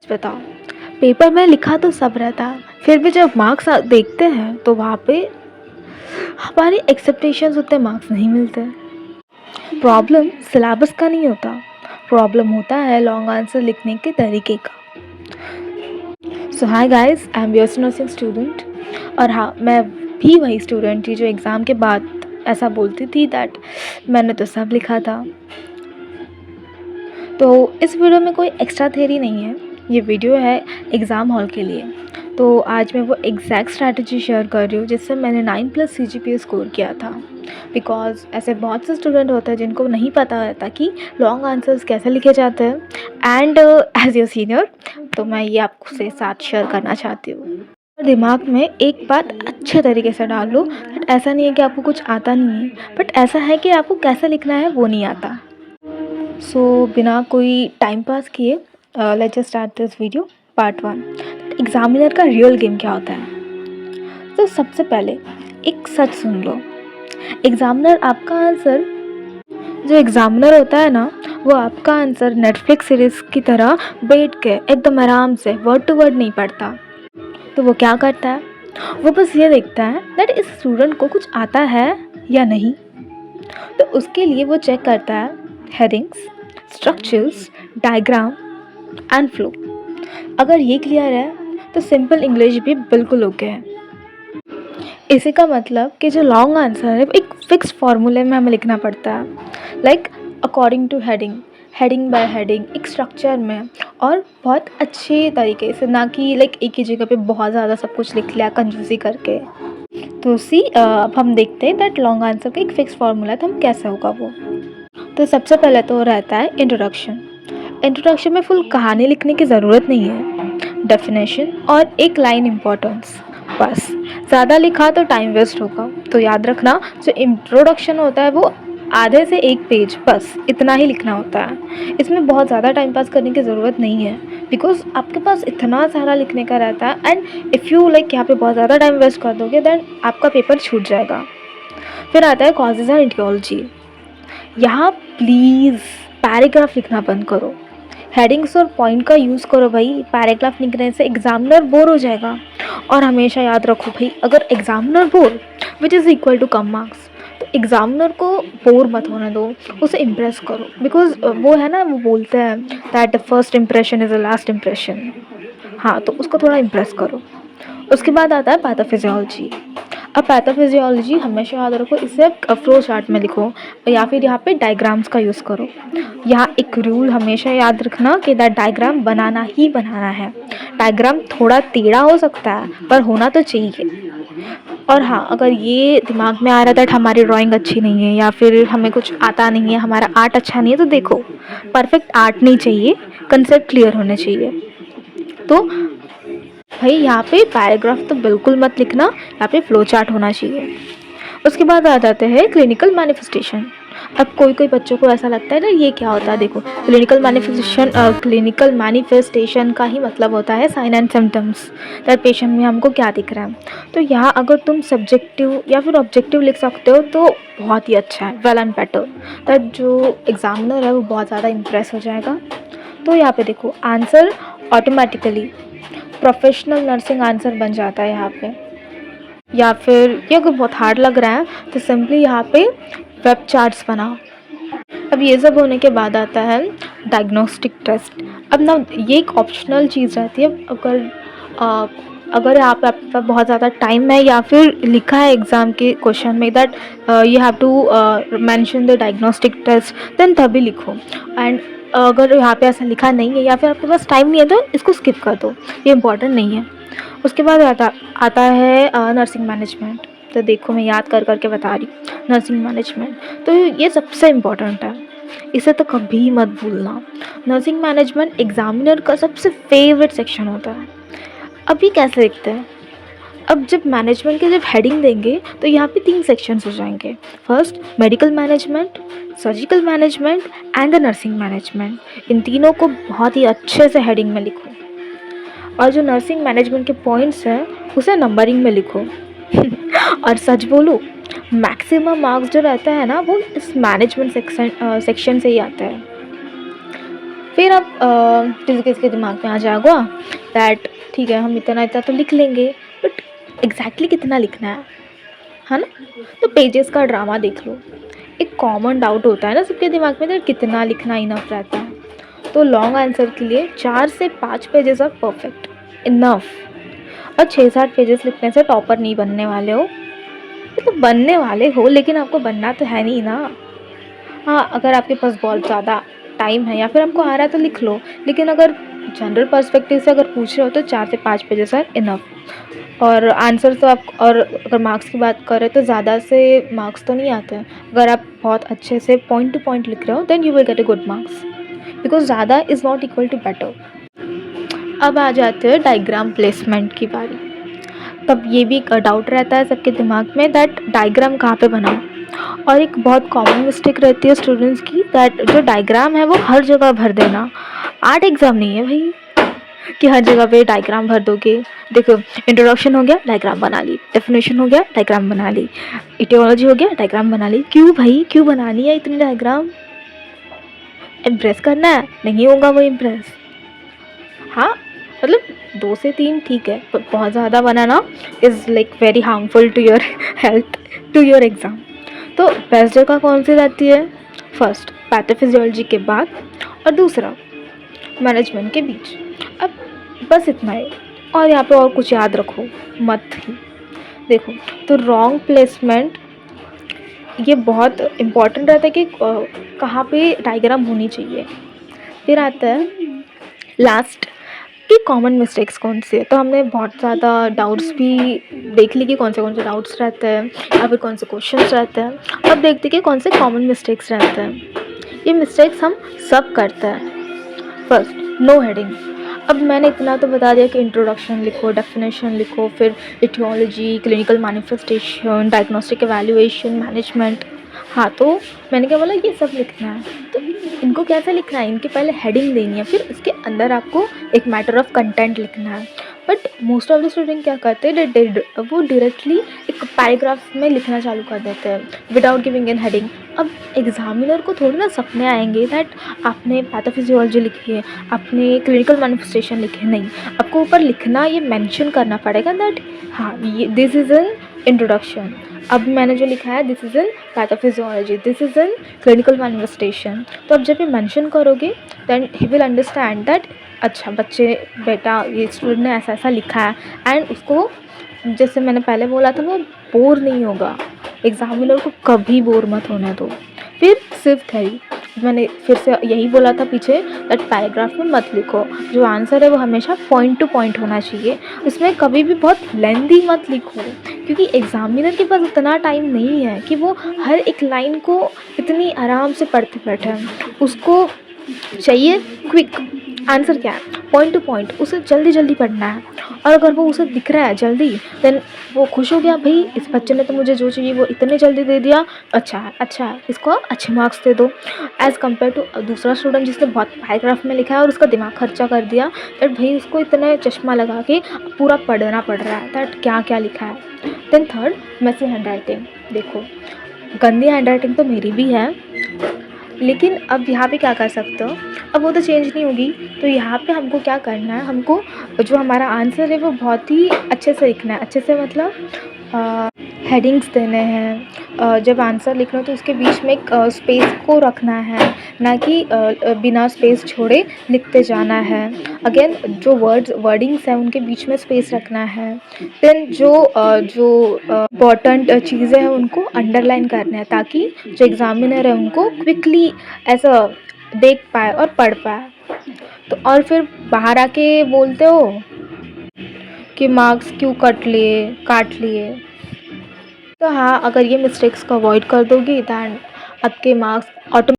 बताओ, पेपर में लिखा तो सब रहता है, फिर भी जब मार्क्स देखते हैं तो वहाँ पे हमारी एक्सपेक्टेशंस उतने मार्क्स नहीं मिलते। प्रॉब्लम सिलेबस का नहीं होता, प्रॉब्लम होता है लॉन्ग आंसर लिखने के तरीके का। So hi guys, I am BSc nursing student. और हाँ, मैं भी वही स्टूडेंट थी जो एग्ज़ाम के बाद ऐसा बोलती थी दैट मैंने तो सब लिखा था। तो इस वीडियो में कोई एक्स्ट्रा थ्योरी नहीं है, ये वीडियो है एग्ज़ाम हॉल के लिए। तो आज मैं वो एग्जैक्ट स्ट्रैटेजी शेयर कर रही हूँ जिससे मैंने 9+ CGPA स्कोर किया था। बिकॉज़ ऐसे बहुत से स्टूडेंट होते हैं जिनको नहीं पता रहता कि लॉन्ग आंसर्स कैसे लिखे जाते हैं। एंड एज योर सीनियर तो मैं ये आपसे साथ शेयर करना चाहती हूँ। दिमाग में एक बात अच्छे तरीके से डाल लो, बट ऐसा नहीं है कि आपको कुछ आता नहीं है, बट ऐसा है कि आपको कैसे लिखना है वो नहीं आता। सो बिना कोई टाइम पास किए let's just start this video part 1। Examiner का रियल गेम क्या होता है। तो सबसे पहले एक सच सुन लो, एग्जामिनर आपका आंसर जो एग्जामिनर होता है ना, वो आपका आंसर नेटफ्लिक्स सीरीज़ की तरह बैठ के एकदम आराम से वर्ड टू वर्ड नहीं पढ़ता। तो वो क्या करता है, वो बस ये देखता है दैट इस स्टूडेंट को कुछ आता है या नहीं। तो उसके लिए वो चेक करता है headings, structures, diagram and flow. अगर ये क्लियर है तो सिंपल इंग्लिश भी बिल्कुल ओके है। इसी का मतलब कि जो लॉन्ग आंसर है वो एक फिक्स फार्मूले में हमें लिखना पड़ता है, like according to heading, heading by heading, एक स्ट्रक्चर में, और बहुत अच्छे तरीके से, ना कि लाइक एक ही जगह पे बहुत ज़्यादा सब कुछ लिख लिया कंजूसी करके। तो अब हम देखते हैं दैट लॉन्ग आंसर का एक फिक्स फार्मूला है, तो हम कैसे होगा वो। तो सबसे पहले तो रहता है इंट्रोडक्शन। इंट्रोडक्शन में फुल कहानी लिखने की ज़रूरत नहीं है, डेफिनेशन और एक लाइन इम्पोर्टेंस बस। ज़्यादा लिखा तो टाइम वेस्ट होगा, तो याद रखना जो इंट्रोडक्शन होता है वो आधे से एक पेज, बस इतना ही लिखना होता है। इसमें बहुत ज़्यादा टाइम पास करने की ज़रूरत नहीं है, बिकॉज आपके पास इतना सारा लिखने का रहता है। एंड इफ़ यू लाइक यहाँ पे बहुत ज़्यादा टाइम वेस्ट कर दोगे देन आपका पेपर छूट जाएगा। फिर आता है कॉजेज़ एंड इटियोलॉजी। यहाँ प्लीज़ पैराग्राफ लिखना बंद करो, हेडिंग्स और पॉइंट का यूज़ करो भाई। पैराग्राफ लिखने से एग्जामिनर बोर हो जाएगा। और हमेशा याद रखो भाई, अगर examiner bore which is equal to कम मार्क्स, तो एग्जामिनर को बोर मत होने दो, उसे इम्प्रेस करो। बिकॉज वो है ना, वो बोलते हैं that the first impression is the last impression. हाँ, तो उसको थोड़ा इम्प्रेस करो। उसके बाद आता है पैथोफिजियोलॉजी। अब पैथोफिजियोलॉजी हमेशा याद रखो, इसे फ्लो चार्ट में लिखो या फिर यहाँ पे डायग्राम्स का यूज़ करो। यहाँ एक रूल हमेशा याद रखना कि डायग्राम बनाना ही बनाना है। डायग्राम थोड़ा टेढ़ा हो सकता है पर होना तो चाहिए। और हाँ, अगर ये दिमाग में आ रहा था हमारी ड्राइंग अच्छी नहीं है या फिर हमें कुछ आता नहीं है, हमारा आर्ट अच्छा नहीं है, तो देखो, परफेक्ट आर्ट नहीं चाहिए, कंसेप्ट क्लियर होने चाहिए। तो भाई यहाँ पे पैराग्राफ तो बिल्कुल मत लिखना, यहाँ पे फ्लो चार्ट होना चाहिए। उसके बाद आ जाते हैं क्लिनिकल मैनिफेस्टेशन। अब कोई बच्चों को ऐसा लगता है ना, ये क्या होता है। देखो, क्लिनिकल मैनिफेस्टेशन का ही मतलब होता है sign and symptoms, that patient में हमको क्या दिख रहा है। तो यहाँ अगर तुम सब्जेक्टिव या फिर ऑब्जेक्टिव लिख सकते हो तो बहुत ही अच्छा है, वेल एंड बेटर, दैट जो एग्जामिनर है वो बहुत ज़्यादा इम्प्रेस हो जाएगा। तो यहाँ पे देखो, answer automatically professional nursing answer बन जाता है यहाँ पे। या फिर ये अगर बहुत हार्ड लग रहा है तो सिंपली यहाँ पे वेब चार्ट्स बनाओ। अब ये सब होने के बाद आता है डायग्नोस्टिक टेस्ट। अब ना, ये एक ऑप्शनल चीज़ रहती है। अगर आप पास बहुत ज़्यादा टाइम है या फिर लिखा है एग्ज़ाम के क्वेश्चन में that you have to mention the diagnostic test, then तभी लिखो। एंड अगर यहाँ पे ऐसा लिखा नहीं है या फिर आपके पास टाइम नहीं है तो इसको स्किप कर दो, ये इम्पॉर्टेंट नहीं है। उसके बाद आता है नर्सिंग मैनेजमेंट। तो देखो, मैं याद कर करके बता रही हूँ, नर्सिंग मैनेजमेंट तो ये सबसे इम्पॉर्टेंट है, इसे तो कभी मत भूलना। नर्सिंग मैनेजमेंट एग्जामिनर का सबसे फेवरेट सेक्शन होता है। अभी कैसे लिखते हैं, अब जब मैनेजमेंट के जब हेडिंग देंगे तो यहाँ पे 3 सेक्शंस हो जाएंगे। First medical management, surgical management and the nursing management. इन तीनों को बहुत ही अच्छे से हेडिंग में लिखो, और जो नर्सिंग मैनेजमेंट के पॉइंट्स हैं उसे नंबरिंग में लिखो। और सच बोलो, मैक्सिमम मार्क्स जो रहता है ना वो इस मैनेजमेंट सेक्शन से ही आता है। फिर अब किसी किसी के दिमाग में आ जाएगा दैट ठीक है, हम इतना इतना तो लिख लेंगे, बट एग्जैक्टली कितना लिखना है ना? तो पेजेस का ड्रामा देख लो। एक कॉमन डाउट होता है ना सबके दिमाग में, दैट कितना लिखना इनफ रहता है। तो लॉन्ग आंसर के लिए 4 से 5 पेजेस आर परफेक्ट इनफ। और 6-7 पेजेस लिखने से टॉपर नहीं बनने वाले हो, तो बनने वाले हो, लेकिन आपको बनना तो है नहीं ना। हाँ, अगर आपके पास बहुत ज़्यादा टाइम है या फिर आपको आ रहा है तो लिख लो, लेकिन अगर जनरल पर्सपेक्टिव से अगर पूछ रहे हो तो 4 से 5 पेजेस आर इनफ। और आंसर तो आप, और अगर मार्क्स की बात करें तो ज़्यादा से मार्क्स तो नहीं आते हैं। अगर आप बहुत अच्छे से पॉइंट टू पॉइंट लिख रहे हो then you will get a good marks, because ज़्यादा is not equal to better. अब आ जाते हैं डायग्राम प्लेसमेंट की बारी। तब ये भी एक डाउट रहता है सबके दिमाग में दैट डायग्राम कहाँ पे बनाऊँ। और एक बहुत कॉमन मिस्टेक रहती है स्टूडेंट्स की दैट जो डायग्राम है वो हर जगह भर देना। आर्ट एग्ज़ाम नहीं है भाई कि हर जगह पे डायग्राम भर दोगे। देखो, इंट्रोडक्शन हो गया, डायग्राम बना ली। डेफिनेशन हो गया, डायग्राम बना ली। इटियोलॉजी हो गया, डायग्राम बना ली। क्यों भाई, क्यों बनानी है इतनी डायग्राम? इम्प्रेस करना है? नहीं होगा वो इम्प्रेस। हाँ, मतलब 2 से 3 ठीक है, पर बहुत ज़्यादा बनाना is like very harmful to your health, to your exam. तो बेस्ट जगह कौन सी रहती है? फर्स्ट पैथोफिजियोलॉजी के बाद, और दूसरा मैनेजमेंट के बीच। अब बस इतना ही, और यहाँ पे और कुछ याद रखो मत ही। देखो, तो रॉन्ग प्लेसमेंट ये बहुत इम्पॉर्टेंट रहता है कि कहाँ पे डायग्राम होनी चाहिए। फिर आता है लास्ट कि कॉमन मिस्टेक्स कौन से है। तो हमने बहुत ज़्यादा डाउट्स भी देख ली कि कौन से डाउट्स रहते हैं या फिर कौन से क्वेश्चंस रहते हैं। अब देखते कि कौन से कॉमन मिस्टेक्स रहते हैं। ये मिस्टेक्स हम सब करते हैं। First, no heading. अब मैंने इतना तो बता दिया कि इंट्रोडक्शन लिखो, डेफिनेशन लिखो, फिर aetiology, clinical manifestation, diagnostic evaluation, management. हाँ, तो मैंने क्या बोला, ये सब लिखना है। तो इनको कैसे लिखना है, इनके पहले हेडिंग देनी है, फिर उसके अंदर आपको एक मैटर ऑफ कंटेंट लिखना है। But most of the student क्या करते हैं, वो डायरेक्टली एक पैराग्राफ में लिखना चालू कर देते हैं विदाउट गिविंग एन हेडिंग। अब एग्जामिनर को थोड़ी ना सपने आएंगे दैट आपने पैथोफिजियोलॉजी लिखी है, आपने क्लिनिकल मैनिफेस्टेशन लिखे, नहीं, आपको ऊपर लिखना, ये मेंशन करना पड़ेगा दैट हाँ, ये दिस इज़ एन इंट्रोडक्शन। अब मैंने जो लिखा है this is in pathophysiology, this is in clinical manifestation. तो अब जब ये मेंशन करोगे then he will understand that अच्छा बेटा ये स्टूडेंट ने ऐसा ऐसा लिखा है, एंड उसको, जैसे मैंने पहले बोला था, वो बोर नहीं होगा। एग्जामिनर को कभी बोर मत होने दो। फिर सिर्फ थ्योरी, मैंने फिर से यही बोला था पीछे दैट पैराग्राफ में मत लिखो, जो आंसर है वो हमेशा पॉइंट टू पॉइंट होना चाहिए। इसमें कभी भी बहुत लेंदी मत लिखो, क्योंकि एग्जामिनर के पास इतना टाइम नहीं है कि वो हर एक लाइन को इतनी आराम से पढ़ते बैठे। उसको चाहिए क्विक आंसर, क्या है, पॉइंट टू पॉइंट, उसे जल्दी जल्दी पढ़ना है। और अगर वो उसे दिख रहा है जल्दी देन वो खुश हो गया, भाई इस बच्चे ने तो मुझे जो चाहिए वो इतने जल्दी दे दिया, अच्छा है, इसको अच्छे मार्क्स दे दो। एज़ कम्पेयर टू दूसरा स्टूडेंट जिसने बहुत पैराग्राफ में लिखा है और उसका दिमाग खर्चा कर दिया, दैट भाई उसको इतना चश्मा लगा के पूरा पढ़ना पड़ रहा है दैट क्या क्या लिखा है। Then third, messy handwriting. देखो, गंदी हैंड राइटिंग तो मेरी भी है, लेकिन अब यहाँ पे क्या कर सकते हो, अब वो तो चेंज नहीं होगी। तो यहाँ पे हमको क्या करना है, हमको जो हमारा आंसर है वो बहुत ही अच्छे से लिखना है। अच्छे से मतलब हेडिंग्स देने हैं। जब आंसर लिखना हो तो उसके बीच में एक स्पेस को रखना है, ना कि बिना स्पेस छोड़े लिखते जाना है। अगेन जो वर्डिंग्स हैं उनके बीच में स्पेस रखना है। देन जो इम्पॉर्टेंट चीज़ें हैं उनको अंडरलाइन करना है, ताकि जो एग्ज़ामिनर है उनको क्विकली ऐसा देख पाए और पढ़ पाए। तो और फिर बाहर आके बोलते हो कि मार्क्स क्यों काट लिए। तो हाँ, अगर ये मिस्टेक्स को अवॉइड कर दोगी दैन आपके मार्क्स ऑटोमेटिक